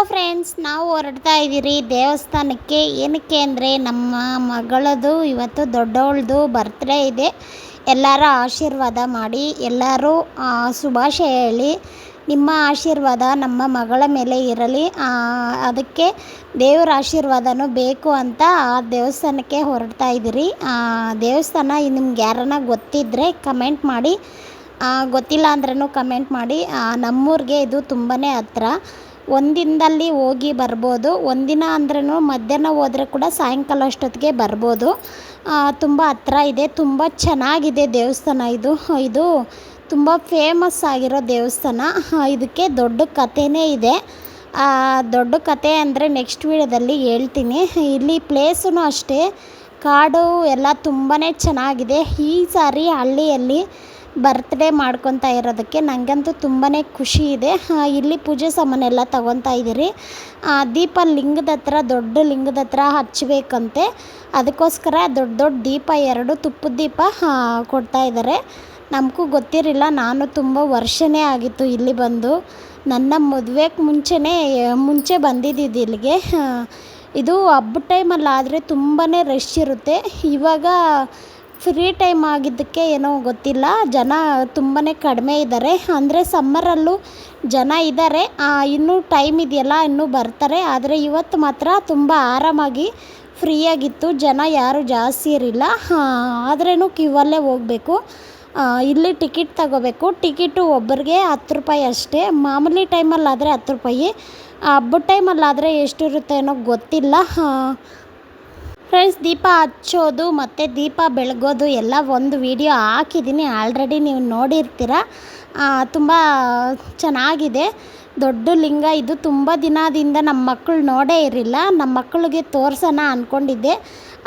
Friends, ನಾವು ಹೊರಡ್ತಾ ಇದ್ದೀರಿ ದೇವಸ್ಥಾನಕ್ಕೆ. ಏನಕ್ಕೆ ಅಂದರೆ ನಮ್ಮ ಮಗಳದು ಇವತ್ತು ದೊಡ್ಡವಳದು ಬರ್ತ್ಡೇ ಇದೆ. ಎಲ್ಲರ ಆಶೀರ್ವಾದ ಮಾಡಿ, ಎಲ್ಲರೂ ಶುಭಾಶಯ ಹೇಳಿ. ನಿಮ್ಮ ಆಶೀರ್ವಾದ ನಮ್ಮ ಮಗಳ ಮೇಲೆ ಇರಲಿ, ಅದಕ್ಕೆ ದೇವರ ಆಶೀರ್ವಾದನೂ ಬೇಕು ಅಂತ ಆ ದೇವಸ್ಥಾನಕ್ಕೆ ಹೊರಡ್ತಾ ಇದ್ದೀರಿ. ದೇವಸ್ಥಾನ ನಿಮ್ಗೆ ಯಾರನ್ನ ಗೊತ್ತಿದ್ದರೆ ಕಮೆಂಟ್ ಮಾಡಿ, ಗೊತ್ತಿಲ್ಲ ಅಂದ್ರೂ ಕಮೆಂಟ್ ಮಾಡಿ. ನಮ್ಮೂರಿಗೆ ಇದು ತುಂಬಾ ಹತ್ರ, ಒಂದಿನದಲ್ಲಿ ಹೋಗಿ ಬರ್ಬೋದು. ಒಂದಿನ ಅಂದ್ರೂ ಮಧ್ಯಾಹ್ನ ಹೋದರೆ ಕೂಡ ಸಾಯಂಕಾಲ ಅಷ್ಟೊತ್ತಿಗೆ ಬರ್ಬೋದು. ತುಂಬ ಹತ್ರ ಇದೆ, ತುಂಬ ಚೆನ್ನಾಗಿದೆ ದೇವಸ್ಥಾನ. ಇದು ತುಂಬ ಫೇಮಸ್ ಆಗಿರೋ ದೇವಸ್ಥಾನ. ಇದಕ್ಕೆ ದೊಡ್ಡ ಕಥೆನೇ ಇದೆ. ದೊಡ್ಡ ಕಥೆ ಅಂದರೆ ನೆಕ್ಸ್ಟ್ ವೀಡಿಯೋದಲ್ಲಿ ಹೇಳ್ತೀನಿ. ಇಲ್ಲಿ ಪ್ಲೇಸೂ ಅಷ್ಟೇ, ಕಾಡು ಎಲ್ಲ ತುಂಬಾ ಚೆನ್ನಾಗಿದೆ. ಈ ಸಾರಿ ಹಳ್ಳಿಯಲ್ಲಿ ಬರ್ತ್ಡೇ ಮಾಡ್ಕೊತಾ ಇರೋದಕ್ಕೆ ನನಗಂತೂ ತುಂಬಾ ಖುಷಿ ಇದೆ. ಇಲ್ಲಿ ಪೂಜೆ ಸಾಮಾನೆಲ್ಲ ತೊಗೊತಾ ಇದ್ದೀರಿ. ದೀಪ ಲಿಂಗದ ಹತ್ರ, ದೊಡ್ಡ ಲಿಂಗದ ಹತ್ರ ಹಚ್ಚಬೇಕಂತೆ. ಅದಕ್ಕೋಸ್ಕರ ದೊಡ್ಡ ದೀಪ, 2 ತುಪ್ಪದ ದೀಪ ಕೊಡ್ತಾ ಇದ್ದಾರೆ. ನಮಗೂ ಗೊತ್ತಿರಲಿಲ್ಲ. ನಾನು ತುಂಬ ವರ್ಷನೇ ಆಗಿತ್ತು ಇಲ್ಲಿ ಬಂದು. ನನ್ನ ಮದುವೆಗೆ ಮುಂಚೆ ಬಂದಿದ್ದು ಇಲ್ಲಿಗೆ. ಇದು ಹಬ್ಬದ ಟೈಮಲ್ಲಿ ಆದರೆ ತುಂಬಾ ರಶ್ ಇರುತ್ತೆ. ಇವಾಗ ಫ್ರೀ ಟೈಮ್ ಆಗಿದ್ದಕ್ಕೆ ಏನೋ ಗೊತ್ತಿಲ್ಲ, ಜನ ತುಂಬಾ ಕಡಿಮೆ ಇದ್ದಾರೆ. ಅಂದರೆ ಸಮ್ಮರಲ್ಲೂ ಜನ ಇದ್ದಾರೆ, ಇನ್ನೂ ಟೈಮ್ ಇದೆಯಲ್ಲ, ಇನ್ನೂ ಬರ್ತಾರೆ. ಆದರೆ ಇವತ್ತು ಮಾತ್ರ ತುಂಬ ಆರಾಮಾಗಿ ಫ್ರೀಯಾಗಿತ್ತು, ಜನ ಯಾರೂ ಜಾಸ್ತಿ ಇರಲಿಲ್ಲ. ಆದ್ರೂ ಕ್ಯೂವಲ್ಲೇ ಹೋಗಬೇಕು. ಇಲ್ಲಿ ಟಿಕೆಟ್ ತಗೋಬೇಕು. ಟಿಕೆಟು ಒಬ್ಬರಿಗೆ 10 ರೂಪಾಯಿ ಅಷ್ಟೇ. ಮಾಮೂಲಿ ಟೈಮಲ್ಲಾದರೆ 10 ರೂಪಾಯಿ, ಹಬ್ಬದ ಟೈಮಲ್ಲಾದರೆ ಎಷ್ಟಿರುತ್ತೆ ಏನೋ ಗೊತ್ತಿಲ್ಲ. ಫ್ರೆಂಡ್ಸ್, ದೀಪ ಹಚ್ಚೋದು ಮತ್ತು ದೀಪ ಬೆಳಗೋದು ಎಲ್ಲ ಒಂದು ವಿಡಿಯೋ ಹಾಕಿದ್ದೀನಿ, ಆಲ್ರೆಡಿ ನೀವು ನೋಡಿರ್ತೀರ. ತುಂಬ ಚೆನ್ನಾಗಿದೆ, ದೊಡ್ಡ ಲಿಂಗ. ಇದು ತುಂಬ ದಿನದಿಂದ ನಮ್ಮ ಮಕ್ಕಳು ನೋಡೇ ಇರಲಿಲ್ಲ. ನಮ್ಮ ಮಕ್ಕಳಿಗೆ ತೋರ್ಸೋಣ ಅಂದ್ಕೊಂಡಿದ್ದೆ,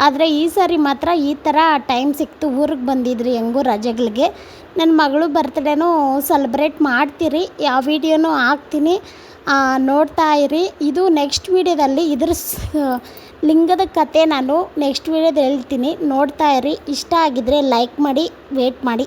ಆದರೆ ಈ ಸಾರಿ ಮಾತ್ರ ಈ ಥರ ಟೈಮ್ ಸಿಕ್ತು. ಊರಿಗೆ ಬಂದಿದ್ರಿ ಹೆಂಗೂ ರಜೆಗಳಿಗೆ. ನನ್ನ ಮಗಳು ಬರ್ತ್ಡೇನೂ ಸೆಲೆಬ್ರೇಟ್ ಮಾಡ್ತೀರಿ, ಯಾವ ವಿಡಿಯೋನೂ ಹಾಕ್ತೀನಿ, ನೋಡ್ತಾ ಇರಿ. ಇದು ನೆಕ್ಸ್ಟ್ ವಿಡಿಯೋದಲ್ಲಿ ಇದ್ರ ಲಿಂಗದ ಕತೆ ನಾನು ನೆಕ್ಸ್ಟ್ ವಿಡಿಯೋದಲ್ಲಿ ಹೇಳ್ತೀನಿ, ನೋಡ್ತಾ ಇರಿ. ಇಷ್ಟ ಆಗಿದ್ರೆ ಲೈಕ್ ಮಾಡಿ, ವೇಟ್ ಮಾಡಿ.